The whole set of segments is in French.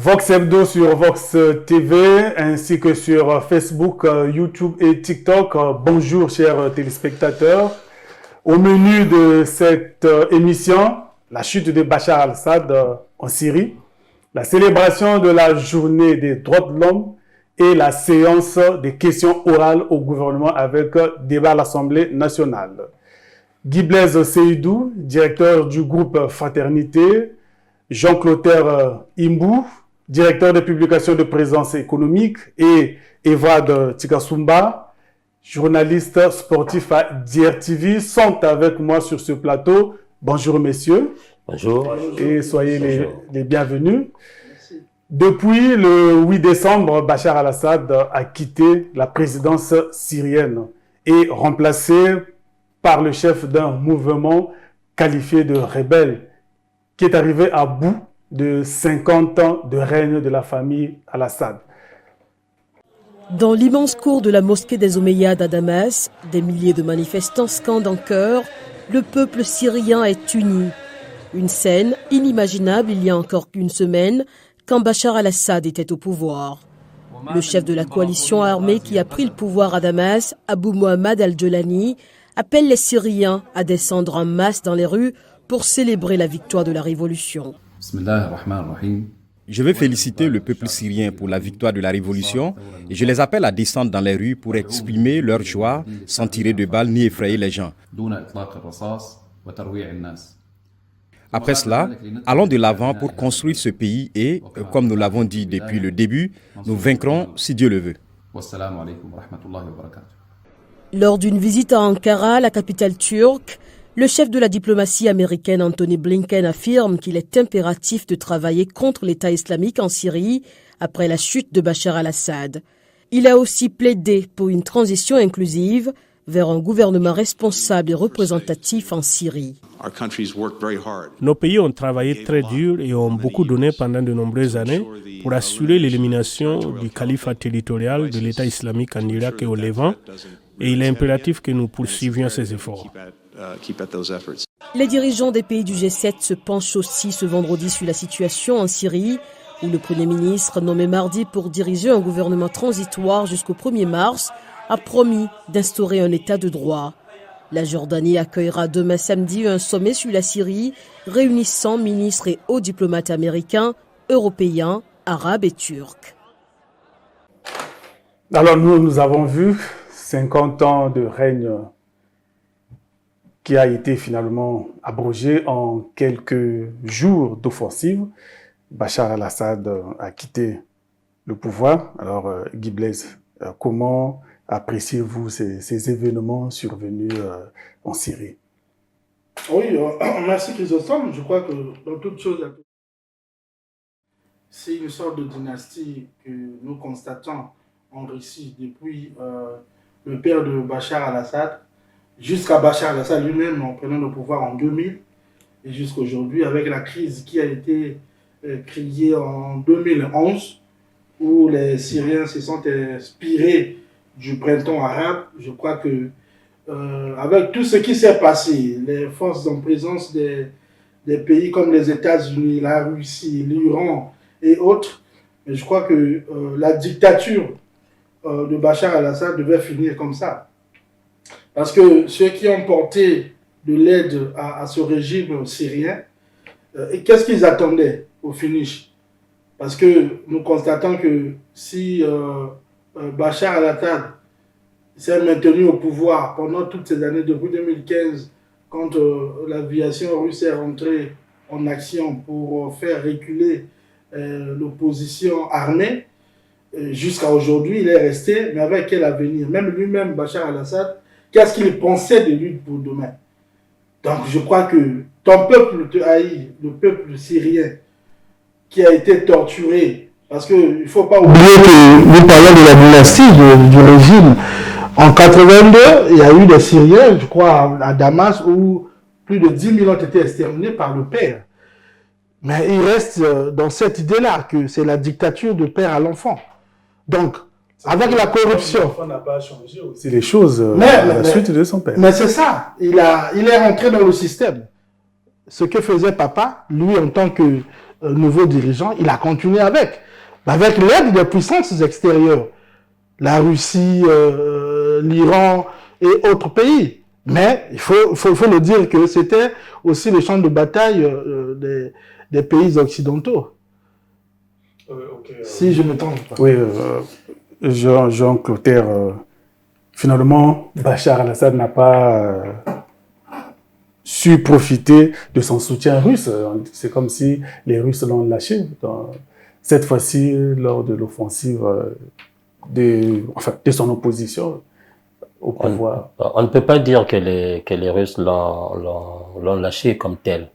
Vox Hebdo sur Vox TV ainsi que sur Facebook, YouTube et TikTok. Bonjour chers téléspectateurs. Au menu de cette émission, la chute de Bachar al-Assad en Syrie, la célébration de la journée des droits de l'homme et la séance des questions orales au gouvernement avec débat à l'Assemblée nationale. Guy Blaise Seydou, directeur du groupe Fraternité, Jean-Clotaire Imbou, directeur de publication de présence économique, et Evad Tikasumba, journaliste sportif à DRTV, sont avec moi sur ce plateau. Bonjour messieurs. Bonjour. Et soyez les bienvenus. Depuis le 8 décembre, Bachar al-Assad a quitté la présidence syrienne et remplacé par le chef d'un mouvement qualifié de rebelle qui est arrivé à bout de 50 ans de règne de la famille al-Assad. Dans l'immense cour de la mosquée des Omeyyades à Damas, des milliers de manifestants scandent en chœur « Le peuple syrien est uni ». Une scène inimaginable il y a encore qu'une semaine, quand Bachar al-Assad était au pouvoir. Le chef de la coalition armée qui a pris le pouvoir à Damas, Abou Mohamed al-Djolani, appelle les Syriens à descendre en masse dans les rues pour célébrer la victoire de la révolution. Je veux féliciter le peuple syrien pour la victoire de la révolution et je les appelle à descendre dans les rues pour exprimer leur joie sans tirer de balles ni effrayer les gens. Après cela, allons de l'avant pour construire ce pays et, comme nous l'avons dit depuis le début, nous vaincrons si Dieu le veut. Lors d'une visite à Ankara, la capitale turque, le chef de la diplomatie américaine Anthony Blinken affirme qu'il est impératif de travailler contre l'État islamique en Syrie après la chute de Bachar al-Assad. Il a aussi plaidé pour une transition inclusive vers un gouvernement responsable et représentatif en Syrie. Nos pays ont travaillé très dur et ont beaucoup donné pendant de nombreuses années pour assurer l'élimination du califat territorial de l'État islamique en Irak et au Levant, et il est impératif que nous poursuivions ces efforts. Les dirigeants des pays du G7 se penchent aussi ce vendredi sur la situation en Syrie, où le Premier ministre, nommé mardi pour diriger un gouvernement transitoire jusqu'au 1er mars, a promis d'instaurer un état de droit. La Jordanie accueillera demain samedi un sommet sur la Syrie, réunissant ministres et hauts diplomates américains, européens, arabes et turcs. Alors nous avons vu 50 ans de règne qui a été finalement abrogé en quelques jours d'offensive. Bachar al-Assad a quitté le pouvoir. Alors Guy Blaise, comment appréciez-vous ces événements survenus en Syrie? Oui, merci Chrysostome. Je crois que dans toute chose, c'est une sorte de dynastie que nous constatons en Russie depuis le père de Bachar al-Assad jusqu'à Bachar al-Assad lui-même en prenant le pouvoir en 2000 et jusqu'à aujourd'hui avec la crise qui a été créée en 2011 où les Syriens se sont inspirés du printemps arabe. Je crois que avec tout ce qui s'est passé, les forces en présence des pays comme les États-Unis, la Russie, l'Iran et autres, je crois que la dictature de Bachar al-Assad devait finir comme ça. Parce que ceux qui ont porté de l'aide à ce régime syrien, qu'est-ce qu'ils attendaient au finish? Parce que nous constatons que si Bachar al-Assad s'est maintenu au pouvoir pendant toutes ces années, depuis 2015, quand l'aviation russe est rentrée en action pour faire reculer l'opposition armée, jusqu'à aujourd'hui, il est resté, mais avec quel avenir? Même lui-même, Bachar al-Assad, qu'est-ce qu'il pensait de lui pour demain? Donc je crois que ton peuple te haït, le peuple syrien qui a été torturé, parce qu'il ne faut pas oublier que nous parlons de la dynastie du régime. En 82, il y a eu des Syriens, je crois, à Damas, où plus de 10 000 ont été exterminés par le père. Mais il reste dans cette idée-là que c'est la dictature de père à l'enfant. Donc, avec la corruption. L'enfant n'a pas changé aussi les choses à la suite de son père. Mais c'est ça. Il est rentré dans le système. Ce que faisait papa, lui, en tant que nouveau dirigeant, il a continué avec l'aide des puissances extérieures, la Russie, l'Iran et autres pays. Mais il faut le dire que c'était aussi le champ de bataille des pays occidentaux. Si je me trompe pas. Oui, Jean Clotaire, finalement, Bachar al-Assad n'a pas su profiter de son soutien russe. C'est comme si les Russes l'ont lâché. Cette fois-ci, lors de l'offensive de son opposition au pouvoir. On ne peut pas dire que les Russes l'ont lâché comme tel.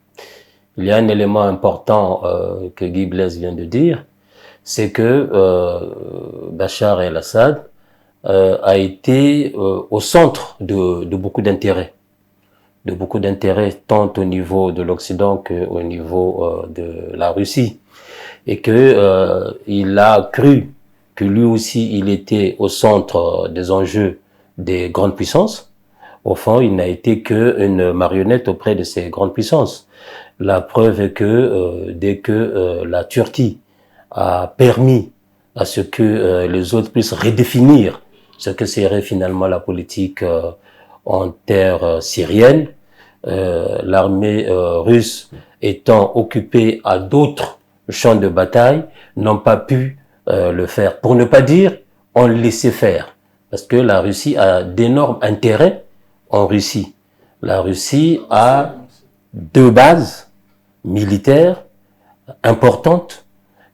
Il y a un élément important que Guy Blaise vient de dire, c'est que Bachar el-Assad a été au centre de beaucoup d'intérêts. De beaucoup d'intérêts tant au niveau de l'Occident qu'au niveau de la Russie. Et que il a cru que lui aussi il était au centre des enjeux des grandes puissances. Au fond, il n'a été qu'une marionnette auprès de ces grandes puissances. La preuve est que dès que la Turquie a permis à ce que les autres puissent redéfinir ce que serait finalement la politique en terre syrienne, l'armée russe étant occupée à d'autres champs de bataille, n'ont pas pu le faire. Pour ne pas dire, on laissait faire. Parce que la Russie a d'énormes intérêts en Russie. La Russie a 2 bases militaires importantes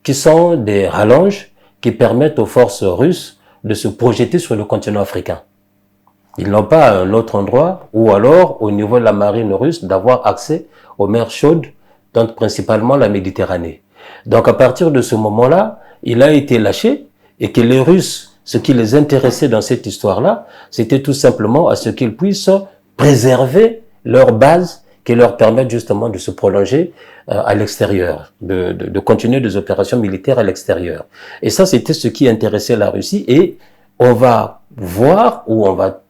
qui sont des rallonges qui permettent aux forces russes de se projeter sur le continent africain. Ils n'ont pas un autre endroit, ou alors au niveau de la marine russe, d'avoir accès aux mers chaudes, donc principalement la Méditerranée. Donc à partir de ce moment-là, il a été lâché et que les Russes, ce qui les intéressait dans cette histoire-là, c'était tout simplement à ce qu'ils puissent préserver leur base qui leur permettent justement de se prolonger à l'extérieur, de continuer des opérations militaires à l'extérieur. Et ça, c'était ce qui intéressait la Russie et on va voir ou on va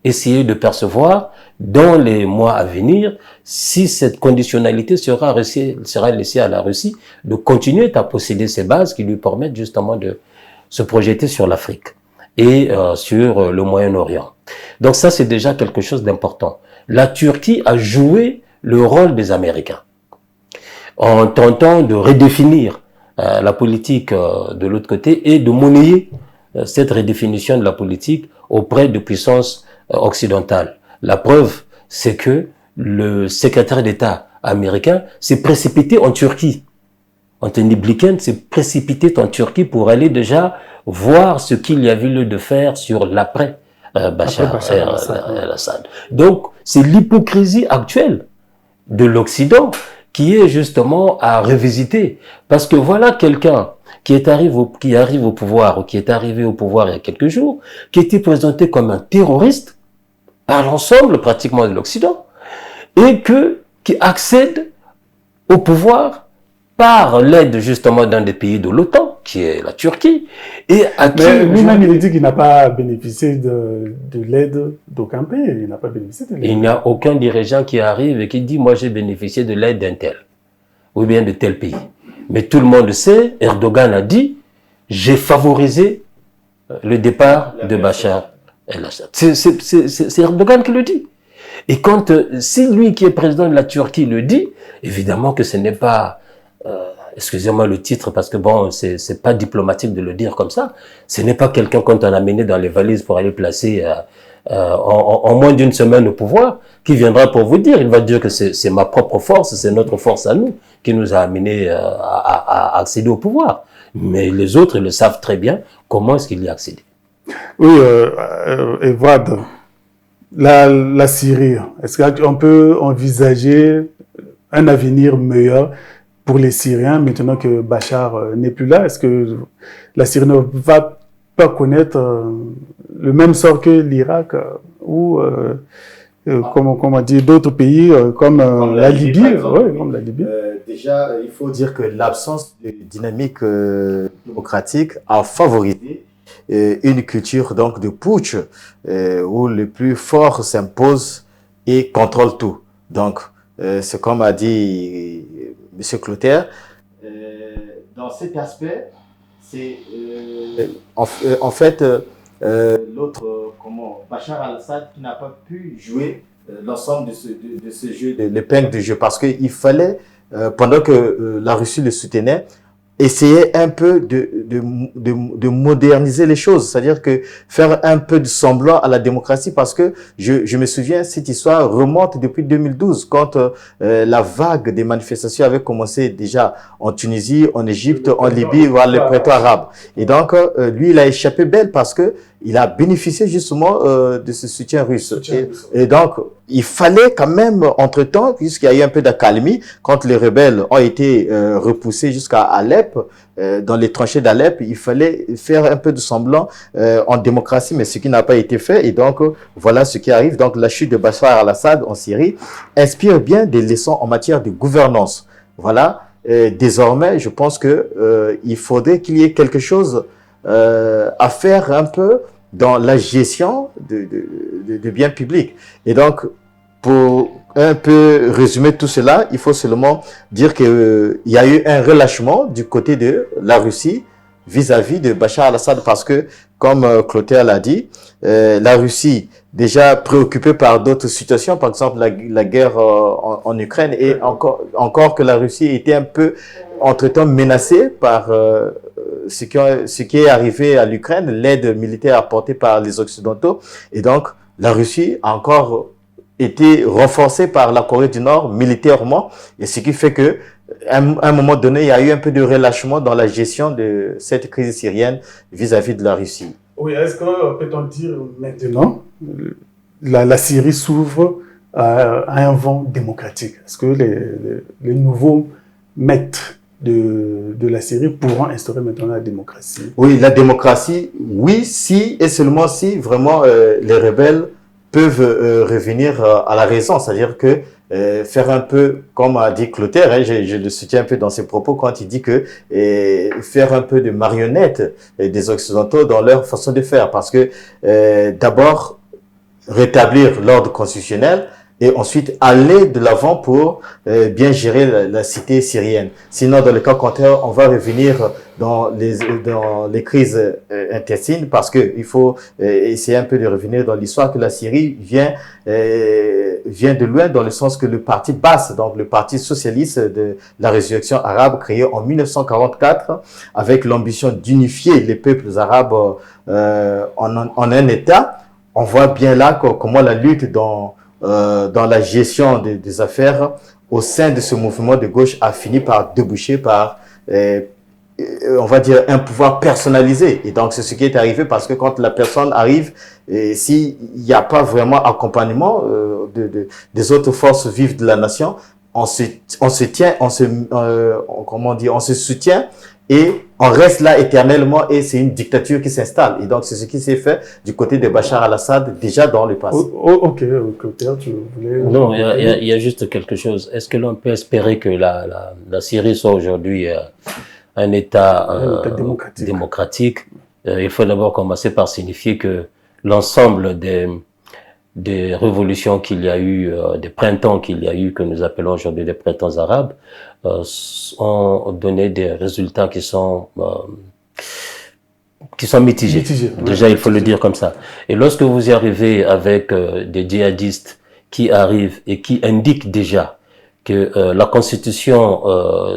essayer de percevoir dans les mois à venir si cette conditionnalité sera laissée à la Russie de continuer à posséder ces bases qui lui permettent justement de se projeter sur l'Afrique et sur le Moyen-Orient. Donc ça, c'est déjà quelque chose d'important. La Turquie a joué le rôle des Américains en tentant de redéfinir la politique de l'autre côté et de monnayer cette redéfinition de la politique auprès de puissances occidentales. La preuve, c'est que le secrétaire d'État américain s'est précipité en Turquie. Anthony Blinken s'est précipité en Turquie pour aller déjà voir ce qu'il y avait lieu de faire sur l'après Bachar el-Assad. Donc, c'est l'hypocrisie actuelle de l'Occident qui est justement à revisiter. Parce que voilà quelqu'un qui arrive au pouvoir, ou qui est arrivé au pouvoir il y a quelques jours, qui était présenté comme un terroriste par l'ensemble pratiquement de l'Occident, et qui accède au pouvoir par l'aide justement d'un des pays de l'OTAN, qui est la Turquie, et à qui... Mais lui-même, il dit qu'il n'a pas bénéficié de l'aide d'aucun pays. Il n'a pas bénéficié de l'aide. Il n'y a aucun dirigeant qui arrive et qui dit « moi j'ai bénéficié de l'aide d'un tel » ou bien de tel pays. Mais tout le monde sait, Erdogan a dit « j'ai favorisé le départ de Bachar el-Assad ». C'est Erdogan qui le dit. Et quand c'est lui qui est président de la Turquie le dit, évidemment que ce n'est pas... excusez-moi le titre parce que bon, c'est pas diplomatique de le dire comme ça. Ce n'est pas quelqu'un qu'on a amené dans les valises pour aller placer en moins d'une semaine au pouvoir, qui viendra pour vous dire. Il va dire que c'est ma propre force, c'est notre force à nous qui nous a amené à accéder au pouvoir. Mais les autres, ils le savent très bien comment est-ce qu'il y a accédé. Oui, Evouad, la Syrie, est-ce qu'on peut envisager un avenir meilleur pour les Syriens maintenant que Bachar n'est plus là? Est-ce que la Syrie ne va pas connaître le même sort que l'Irak ou comment dire, d'autres pays comme la Libye, comme la Libye? Déjà, il faut dire que l'absence de dynamique démocratique a favorisé une culture donc de putsch où le plus fort s'impose et contrôle tout. Donc, c'est comme a dit Monsieur Clotaire, dans cet aspect, c'est en fait l'autre, Bachar al-Assad qui n'a pas pu jouer l'ensemble de ce jeu, de l'épingle de jeu, parce qu'il fallait, pendant que la Russie le soutenait, essayer un peu de moderniser les choses, c'est-à-dire que faire un peu de semblant à la démocratie, parce que je me souviens, cette histoire remonte depuis 2012, quand la vague des manifestations avait commencé déjà en Tunisie, en Égypte, en Libye, voire les printemps arabes. Et donc, lui, il a échappé belle parce que il a bénéficié justement de ce soutien russe. Et donc, il fallait quand même, entre-temps, puisqu'il y a eu un peu d'accalmie, quand les rebelles ont été repoussés jusqu'à Alep, dans les tranchées d'Alep, il fallait faire un peu de semblant en démocratie, mais ce qui n'a pas été fait. Et donc, voilà ce qui arrive. Donc, la chute de Bachar al-Assad en Syrie inspire bien des leçons en matière de gouvernance. Voilà. Désormais, je pense que il faudrait qu'il y ait quelque chose à faire un peu dans la gestion de biens publics. Et donc, pour un peu résumer tout cela, il faut seulement dire qu'il y a eu un relâchement du côté de la Russie vis-à-vis de Bachar al-Assad, parce que, comme Clotaire l'a dit, la Russie, déjà préoccupée par d'autres situations, par exemple la guerre en Ukraine, et encore que la Russie était un peu, entre-temps, menacée par ce qui est arrivé à l'Ukraine, l'aide militaire apportée par les Occidentaux. Et donc, la Russie a encore été renforcée par la Corée du Nord militairement, et ce qui fait que à un moment donné, il y a eu un peu de relâchement dans la gestion de cette crise syrienne vis-à-vis de la Russie. Oui, est-ce que peut-on dire maintenant, la Syrie s'ouvre à un vent démocratique? Est-ce que les nouveaux maîtres de la Syrie pourront instaurer maintenant la démocratie? Oui, la démocratie, oui, si et seulement si vraiment les rebelles peuvent revenir à la raison, c'est-à-dire que faire un peu, comme a dit Clotaire, hein, je le soutiens un peu dans ses propos quand il dit que faire un peu de marionnette des Occidentaux dans leur façon de faire, parce que d'abord rétablir l'ordre constitutionnel, et ensuite aller de l'avant pour bien gérer la cité syrienne. Sinon, dans le cas contraire, on va revenir dans les crises intestines, parce que il faut essayer un peu de revenir dans l'histoire que la Syrie vient de loin, dans le sens que le parti Baas, donc le parti socialiste de la résurrection arabe, créé en 1944, avec l'ambition d'unifier les peuples arabes en un État. On voit bien là comment la lutte dans la gestion des affaires au sein de ce mouvement de gauche a fini par déboucher par, on va dire, un pouvoir personnalisé. Et donc, c'est ce qui est arrivé, parce que quand la personne arrive, s'il n'y a pas vraiment accompagnement des autres forces vives de la nation, on se soutient, et on reste là éternellement, et c'est une dictature qui s'installe. Et donc, c'est ce qui s'est fait du côté de Bachar al-Assad déjà dans le passé. Ok, Clotaire, tu voulais... Non, il y a juste quelque chose. Est-ce que l'on peut espérer que la Syrie soit aujourd'hui un État démocratique? Il faut d'abord commencer par signifier que l'ensemble des révolutions qu'il y a eu, des printemps qu'il y a eu, que nous appelons aujourd'hui des printemps arabes, ont donné des résultats qui sont mitigés. Déjà, il faut le dire comme ça. Et lorsque vous y arrivez avec des djihadistes qui arrivent et qui indiquent déjà que la constitution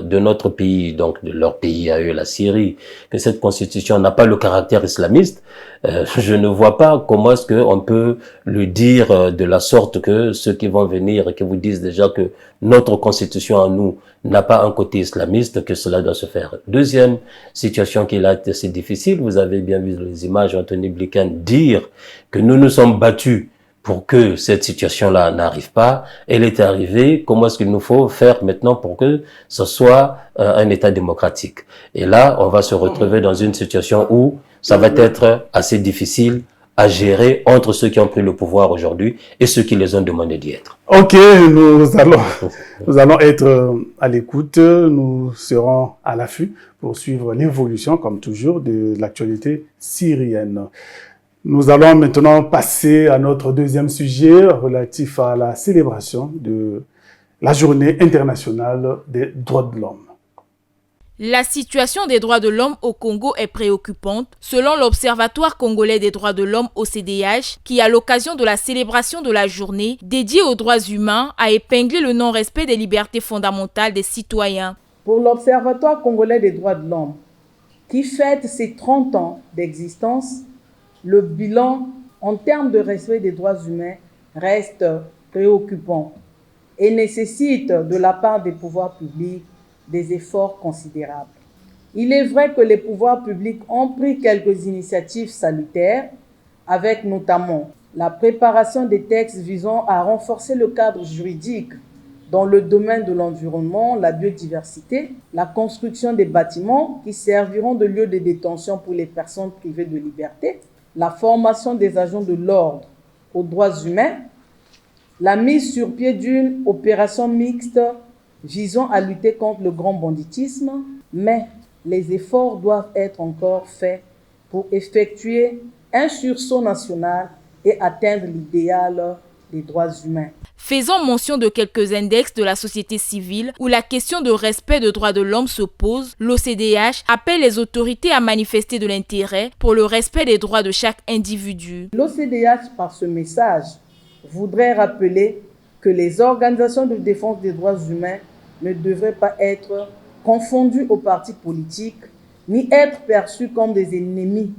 de notre pays, donc de leur pays à eux, la Syrie, que cette constitution n'a pas le caractère islamiste, je ne vois pas comment est-ce qu'on peut le dire de la sorte que ceux qui vont venir et qui vous disent déjà que notre constitution à nous n'a pas un côté islamiste, que cela doit se faire. Deuxième situation qui est là assez difficile, vous avez bien vu les images d'Anthony Blinken dire que nous nous sommes battus pour que cette situation-là n'arrive pas. Elle est arrivée. Comment est-ce qu'il nous faut faire maintenant pour que ce soit un État démocratique? Et là, on va se retrouver dans une situation où ça va être assez difficile à gérer entre ceux qui ont pris le pouvoir aujourd'hui et ceux qui les ont demandé d'y être. Ok, nous allons être à l'écoute. Nous serons à l'affût pour suivre l'évolution, comme toujours, de l'actualité syrienne. Nous allons maintenant passer à notre deuxième sujet relatif à la célébration de la Journée internationale des droits de l'homme. La situation des droits de l'homme au Congo est préoccupante, selon l'Observatoire congolais des droits de l'homme OCDH, qui, à l'occasion de la célébration de la journée dédiée aux droits humains, a épinglé le non-respect des libertés fondamentales des citoyens. Pour l'Observatoire congolais des droits de l'homme, qui fête ses 30 ans d'existence, le bilan en termes de respect des droits humains reste préoccupant et nécessite de la part des pouvoirs publics des efforts considérables. Il est vrai que les pouvoirs publics ont pris quelques initiatives salutaires, avec notamment la préparation des textes visant à renforcer le cadre juridique dans le domaine de l'environnement, la biodiversité, la construction des bâtiments qui serviront de lieu de détention pour les personnes privées de liberté, la formation des agents de l'ordre aux droits humains, la mise sur pied d'une opération mixte visant à lutter contre le grand banditisme, mais les efforts doivent être encore faits pour effectuer un sursaut national et atteindre l'idéal des droits humains. Faisant mention de quelques index de la société civile où la question de respect des droits de l'homme se pose, l'OCDH appelle les autorités à manifester de l'intérêt pour le respect des droits de chaque individu. L'OCDH, par ce message, voudrait rappeler que les organisations de défense des droits humains ne devraient pas être confondues aux partis politiques, ni être perçues comme des ennemis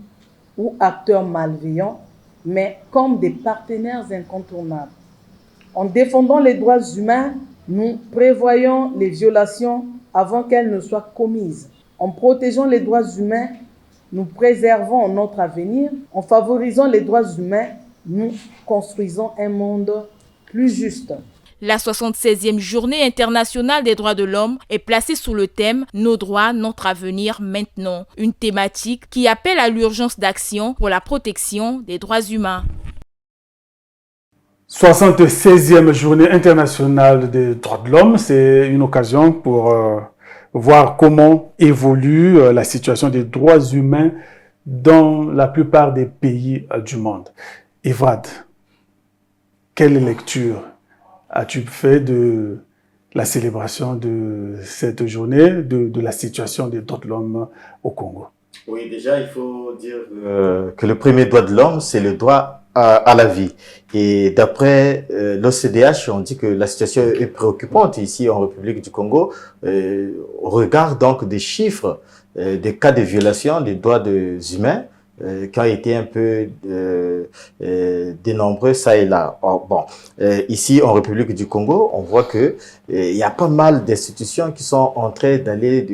ou acteurs malveillants, mais comme des partenaires incontournables. En défendant les droits humains, nous prévoyons les violations avant qu'elles ne soient commises. En protégeant les droits humains, nous préservons notre avenir. En favorisant les droits humains, nous construisons un monde plus juste. La 76e journée internationale des droits de l'homme est placée sous le thème « Nos droits, notre avenir maintenant », une thématique qui appelle à l'urgence d'action pour la protection des droits humains. 76e journée internationale des droits de l'homme, c'est une occasion pour voir comment évolue la situation des droits humains dans la plupart des pays du monde. Evad, quelle lecture as-tu fait de la célébration de cette journée, de la situation des droits de l'homme au Congo? Oui, déjà, il faut dire que le premier droit de l'homme, c'est le droit à la vie. Et d'après l'OCDH, on dit que la situation est préoccupante ici en République du Congo. On regarde donc des chiffres, des cas de violation des droits humains qui ont été un peu dénombrés ça et là. Ici en République du Congo, on voit que il y a pas mal d'institutions qui sont en train d'aller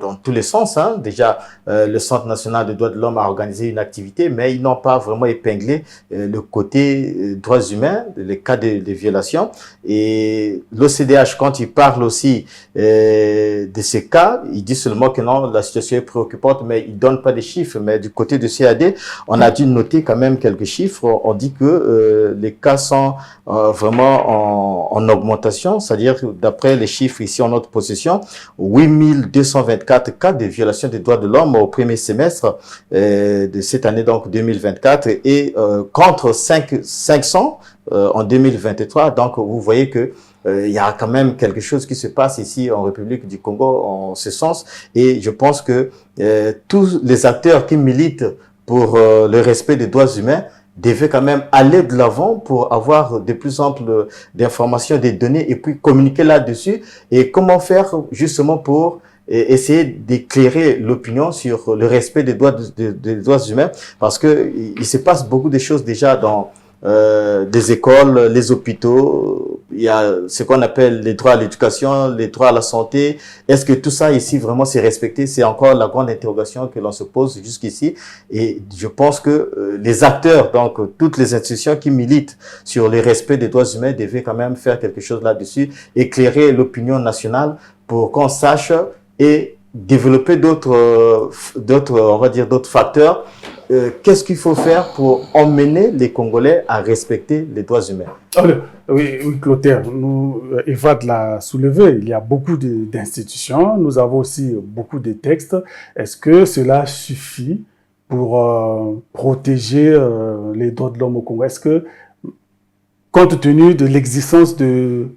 dans tous les sens. Déjà, le Centre national des droits de l'homme a organisé une activité, mais ils n'ont pas vraiment épinglé le côté droits humains, les cas de violation. Et l'OCDH, quand il parle aussi de ces cas, il dit seulement que non, la situation est préoccupante, mais il donne pas des chiffres. Mais du côté de CAD, on a dû noter quand même quelques chiffres. On dit que les cas sont vraiment en augmentation, c'est-à-dire d'après les chiffres ici en notre possession, 8224 cas de violation des droits de l'homme au premier semestre de cette année, donc 2024, et contre 500 en 2023. Donc, vous voyez que il y a quand même quelque chose qui se passe ici en République du Congo en ce sens. Et je pense que tous les acteurs qui militent pour le respect des droits humains devaient quand même aller de l'avant pour avoir de plus amples d'informations, des données, et puis communiquer là-dessus. Et comment faire justement pour essayer d'éclairer l'opinion sur le respect des droits humains, parce que il se passe beaucoup de choses déjà dans des écoles, les hôpitaux. Il y a ce qu'on appelle les droits à l'éducation, les droits à la santé. Est-ce que tout ça ici vraiment c'est respecté? C'est encore la grande interrogation que l'on se pose jusqu'ici. Et je pense que les acteurs, donc toutes les institutions qui militent sur le respect des droits humains devaient quand même faire quelque chose là-dessus, éclairer l'opinion nationale pour qu'on sache et développer d'autres facteurs. Qu'est-ce qu'il faut faire pour emmener les Congolais à respecter les droits humains? Oui, Clotaire, Evad l'a soulevé, il y a beaucoup d'institutions, nous avons aussi beaucoup de textes. Est-ce que cela suffit pour protéger les droits de l'homme au Congo? Est-ce que, compte tenu de l'existence de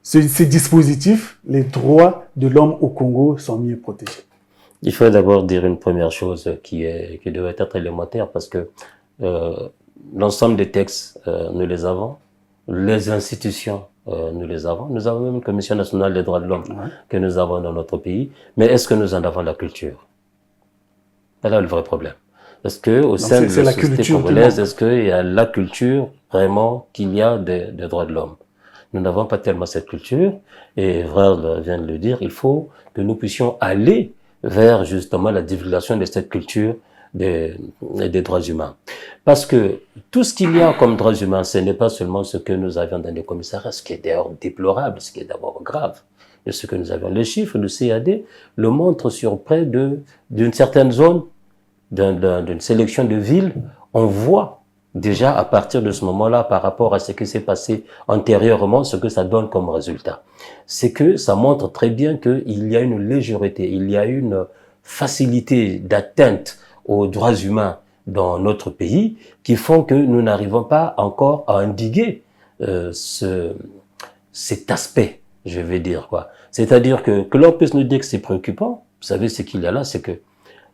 ces dispositifs, les droits de l'homme au Congo sont mieux protégés? Il faut d'abord dire une première chose qui devrait être élémentaire, parce que l'ensemble des textes, nous les avons, les institutions, nous les avons. Nous avons même une Commission nationale des droits de l'homme que nous avons dans notre pays. Mais est-ce que nous en avons la culture? C'est là le vrai problème. Est-ce que au sein de la société congolaise, est-ce qu'il y a la culture vraiment qu'il y a des droits de l'homme? Nous n'avons pas tellement cette culture, et Vrel vient de le dire, il faut que nous puissions aller vers justement la divulgation de cette culture des droits humains. Parce que tout ce qu'il y a comme droits humains, ce n'est pas seulement ce que nous avions dans les commissariats, ce qui est d'ailleurs déplorable, ce qui est d'abord grave, et ce que nous avions. Les chiffres du CAD le montrent sur près d'une certaine zone, d'une sélection de villes, on voit déjà à partir de ce moment-là, par rapport à ce qui s'est passé antérieurement, ce que ça donne comme résultat. C'est que ça montre très bien qu'il y a une légèreté, il y a une facilité d'atteinte aux droits humains dans notre pays qui font que nous n'arrivons pas encore à endiguer cet aspect, je vais dire quoi. C'est-à-dire que l'on puisse nous dire que c'est préoccupant, vous savez ce qu'il y a là, c'est que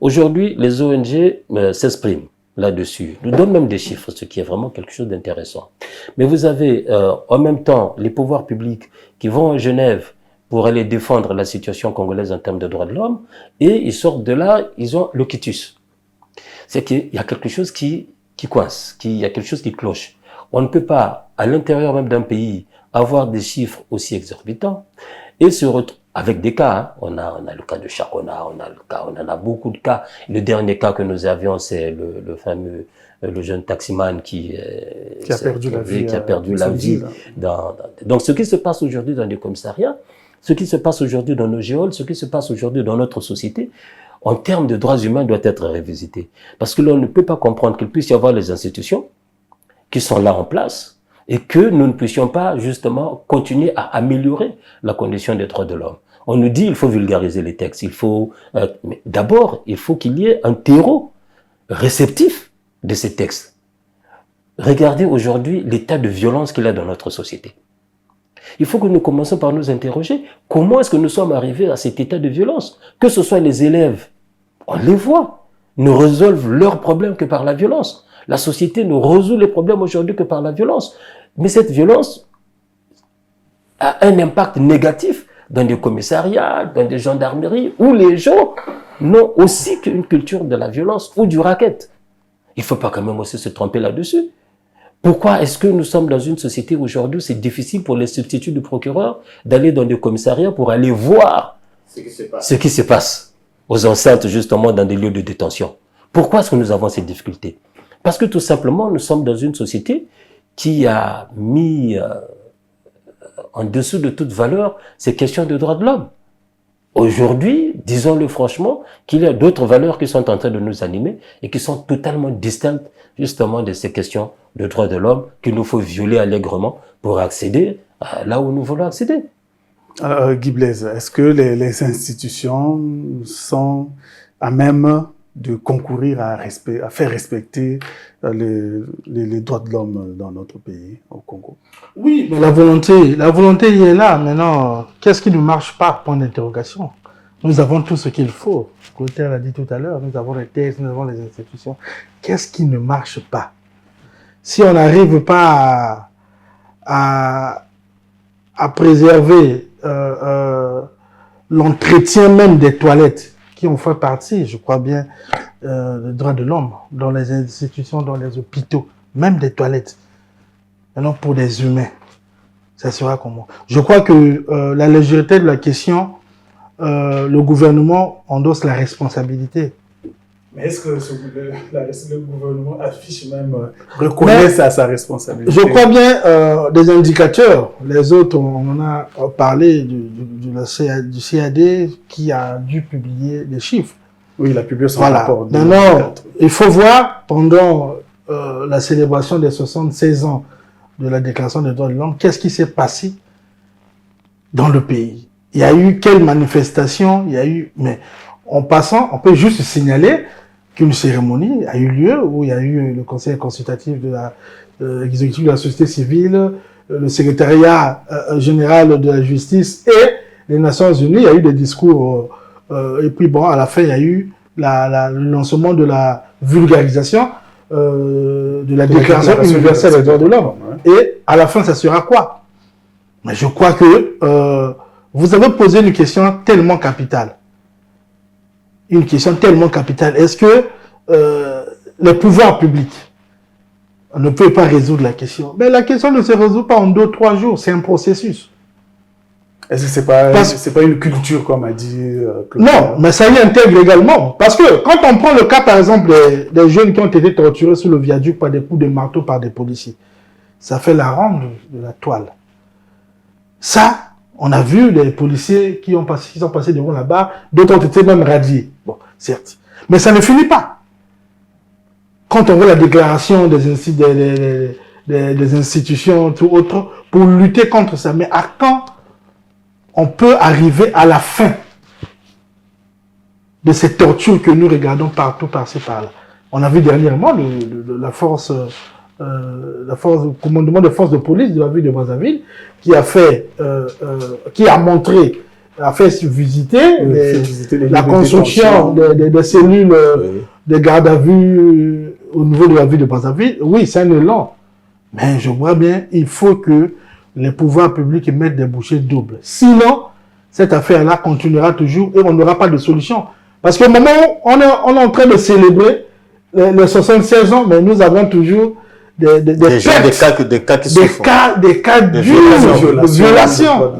aujourd'hui les ONG s'expriment là-dessus, nous donnent même des chiffres, ce qui est vraiment quelque chose d'intéressant. Mais vous avez en même temps les pouvoirs publics qui vont à Genève pour aller défendre la situation congolaise en termes de droits de l'homme, et ils sortent de là, ils ont le quitus. C'est qu'il y a quelque chose qui coince, il y a quelque chose qui cloche. On ne peut pas, à l'intérieur même d'un pays, avoir des chiffres aussi exorbitants et se retrouver avec des cas. Hein. On a le cas de Chakona, on en a beaucoup de cas. Le dernier cas que nous avions, c'est le fameux, le jeune taximan qui a perdu la vie. Donc, ce qui se passe aujourd'hui dans les commissariats, ce qui se passe aujourd'hui dans nos géoles, ce qui se passe aujourd'hui dans notre société, en termes de droits humains, doit être révisité. Parce que l'on ne peut pas comprendre qu'il puisse y avoir les institutions qui sont là en place et que nous ne puissions pas, justement, continuer à améliorer la condition des droits de l'homme. On nous dit qu'il faut vulgariser les textes, mais d'abord, il faut qu'il y ait un terreau réceptif de ces textes. Regardez aujourd'hui l'état de violence qu'il y a dans notre société. Il faut que nous commencions par nous interroger comment est-ce que nous sommes arrivés à cet état de violence. Que ce soit les élèves, on les voit, ne résolvent leurs problèmes que par la violence. La société ne résout les problèmes aujourd'hui que par la violence. Mais cette violence a un impact négatif dans des commissariats, dans des gendarmeries, où les gens n'ont aussi qu'une culture de la violence ou du racket. Il ne faut pas quand même aussi se tromper là-dessus. Pourquoi est-ce que nous sommes dans une société où aujourd'hui c'est difficile pour les substituts du procureur d'aller dans des commissariats pour aller voir ce qui se passe aux enceintes justement dans des lieux de détention? Pourquoi est-ce que nous avons ces difficultés? Parce que tout simplement nous sommes dans une société qui a mis en dessous de toute valeur ces questions de droits de l'homme. Aujourd'hui, disons-le franchement, qu'il y a d'autres valeurs qui sont en train de nous animer et qui sont totalement distinctes justement de ces questions de droits de l'homme qu'il nous faut violer allègrement pour accéder à là où nous voulons accéder. Guy Blaise, est-ce que les institutions sont à même de concourir à faire respecter les droits de l'homme dans notre pays, au Congo? Oui, mais la volonté est là. Maintenant, qu'est-ce qui ne marche pas? Point d'interrogation. Nous avons tout ce qu'il faut. Clotaire l'a dit tout à l'heure, nous avons les textes, nous avons les institutions. Qu'est-ce qui ne marche pas? Si on n'arrive pas à préserver l'entretien même des toilettes, qui ont fait partie, je crois bien, des droits de l'homme, dans les institutions, dans les hôpitaux, même des toilettes. Maintenant, pour des humains, ça sera comment? Je crois que la légèreté de la question, le gouvernement endosse la responsabilité. Mais est-ce que le gouvernement affiche même, reconnaît sa responsabilité? Je crois bien des indicateurs. Les autres, on en a parlé du CAD qui a dû publier des chiffres. Oui, il a publié son rapport. Maintenant, il faut voir, pendant la célébration des 76 ans de la Déclaration des droits de l'homme, qu'est-ce qui s'est passé dans le pays? Il y a eu quelle manifestation? Il y a eu, mais en passant, on peut juste signaler qu'une cérémonie a eu lieu où il y a eu le conseil consultatif de l'exécutif de la société civile, le secrétariat général de la justice et les Nations Unies. Il y a eu des discours et puis bon, à la fin, il y a eu le lancement de la vulgarisation de la Déclaration universelle des droits de l'homme. Et à la fin, ça sera quoi? Mais je crois que vous avez posé une question tellement capitale. Une question tellement capitale. Est-ce que les pouvoirs publics ne peuvent pas résoudre la question? Mais la question ne se résout pas en 2-3 jours. C'est un processus. Est-ce que c'est pas une culture, comme a dit Non, mais ça y intègre également. Parce que quand on prend le cas, par exemple, des jeunes qui ont été torturés sur le viaduc par des coups de marteau par des policiers, ça fait la ronde de la toile. Ça, on a vu des policiers qui sont passés devant la barre, d'autres ont été même radiés. Bon, certes. Mais ça ne finit pas. Quand on voit la déclaration des institutions, tout autre, pour lutter contre ça, mais à quand on peut arriver à la fin de cette torture que nous regardons partout, par-ci, par-là? On a vu dernièrement la force, le commandement de force de police de la ville de Brazzaville qui a fait, qui a montré, a fait visiter la construction des cellules de garde à vue au niveau de la ville de Brazzaville. Oui, c'est un élan. Mais je vois bien, il faut que les pouvoirs publics mettent des bouchées doubles. Sinon, cette affaire-là continuera toujours et on n'aura pas de solution. Parce qu'au moment où on est en train de célébrer les 76 ans, mais nous avons toujours des cas de violation.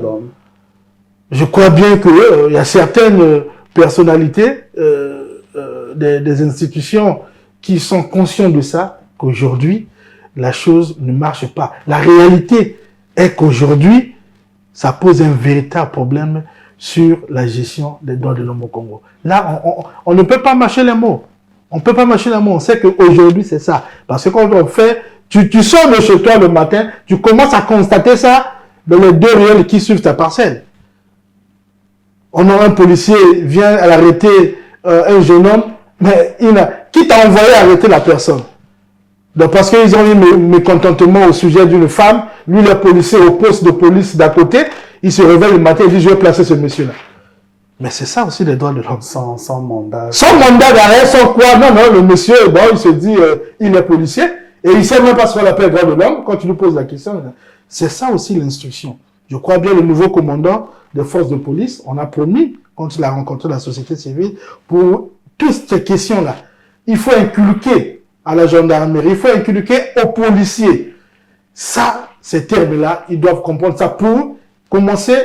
Je crois bien qu'il y a certaines personnalités des institutions qui sont conscientes de ça, qu'aujourd'hui, la chose ne marche pas. La réalité est qu'aujourd'hui, ça pose un véritable problème sur la gestion des droits de l'homme au Congo. Là, on ne peut pas mâcher les mots. On ne peut pas mâcher les mots. On sait qu'aujourd'hui, c'est ça. Parce que quand on fait, tu sors de chez toi le matin, tu commences à constater ça dans les 2 ruelles qui suivent ta parcelle. On a un policier vient à l'arrêter un jeune homme, mais qui t'a envoyé arrêter la personne? Donc parce qu'ils ont eu mécontentement au sujet d'une femme, lui le policier au poste de police d'à côté, il se réveille le matin et dit je vais placer ce monsieur-là. Mais c'est ça aussi les droits de l'homme. Sans mandat. Sans mandat d'arrêt, sans quoi? Non, le monsieur, bon, il se dit il est policier et il ne sait même pas ce qu'on appelle droits de l'homme quand tu lui poses la question. C'est ça aussi l'instruction. Je crois bien le nouveau commandant des forces de police, on a promis, quand il a rencontré la société civile, pour toutes ces questions-là, il faut inculquer à la gendarmerie, il faut inculquer aux policiers. Ça, ces termes-là, ils doivent comprendre ça pour commencer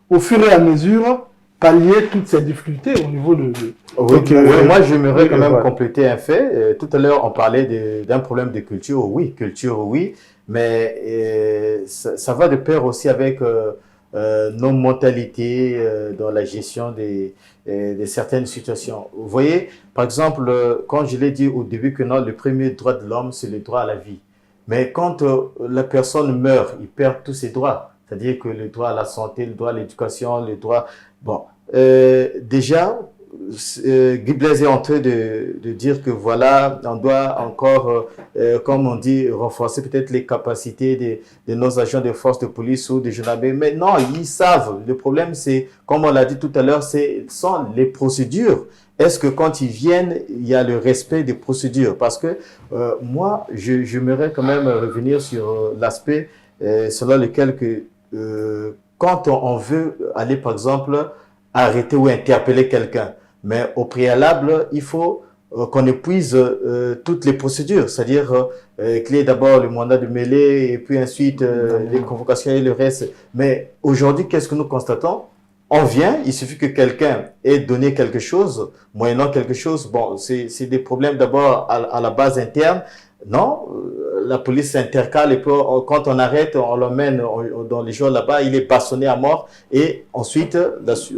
au fur et à mesure pallier toutes ces difficultés au niveau de... Moi, j'aimerais quand même compléter un fait. Tout à l'heure, on parlait d'un problème de culture. Oui, mais ça va de pair aussi avec nos mentalités dans la gestion de certaines situations. Vous voyez, par exemple, quand je l'ai dit au début que non, le premier droit de l'homme, c'est le droit à la vie. Mais quand la personne meurt, il perd tous ses droits. C'est-à-dire que le droit à la santé, le droit à l'éducation, le droit... Bon, déjà, Guy Blaise est en train de dire que voilà, on doit encore, comme on dit, renforcer peut-être les capacités de nos agents de force de police ou de gendarmerie. Mais non, ils savent. Le problème, c'est, comme on l'a dit tout à l'heure, sont les procédures. Est-ce que quand ils viennent, il y a le respect des procédures? Parce que moi, j'aimerais quand même revenir sur l'aspect selon lequel quand on veut aller, par exemple, arrêter ou interpeller quelqu'un, mais au préalable, il faut qu'on épuise toutes les procédures, c'est-à-dire qu'il y ait d'abord le mandat de mêlée et puis ensuite les convocations et le reste. Mais aujourd'hui, qu'est-ce que nous constatons? On vient, il suffit que quelqu'un ait donné quelque chose, moyennant quelque chose. Bon, c'est des problèmes d'abord à la base interne. Non, la police s'intercale et puis quand on arrête, on l'emmène dans les jours là-bas, il est bâtonné à mort et ensuite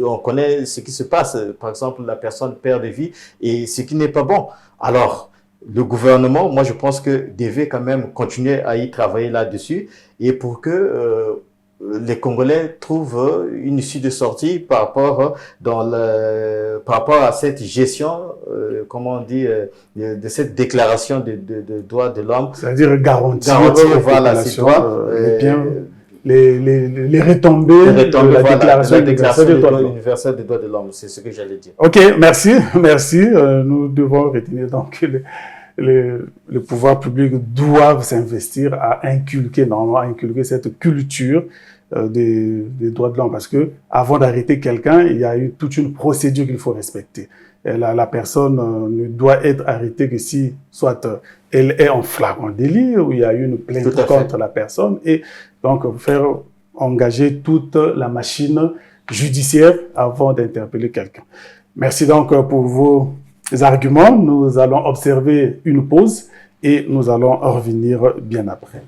on connaît ce qui se passe. Par exemple, la personne perd des vies et ce qui n'est pas bon. Alors, le gouvernement, moi je pense que devait quand même continuer à y travailler là-dessus et pour que les Congolais trouvent une issue de sortie par rapport à cette gestion, comment on dit, de cette déclaration de droits de l'homme. C'est-à-dire garantir voilà, les droits, les retombées de la Déclaration universelle des droits de l'homme. C'est ce que j'allais dire. Ok, merci. Nous devons retenir donc que les pouvoirs publics doivent s'investir à inculquer cette culture des droits de l'homme, parce que avant d'arrêter quelqu'un, il y a eu toute une procédure qu'il faut respecter. Et la personne ne doit être arrêtée que si soit elle est en flagrant délit ou il y a eu une plainte contre la personne, et donc faire engager toute la machine judiciaire avant d'interpeller quelqu'un. Merci donc pour vos arguments. Nous allons observer une pause et nous allons revenir bien après.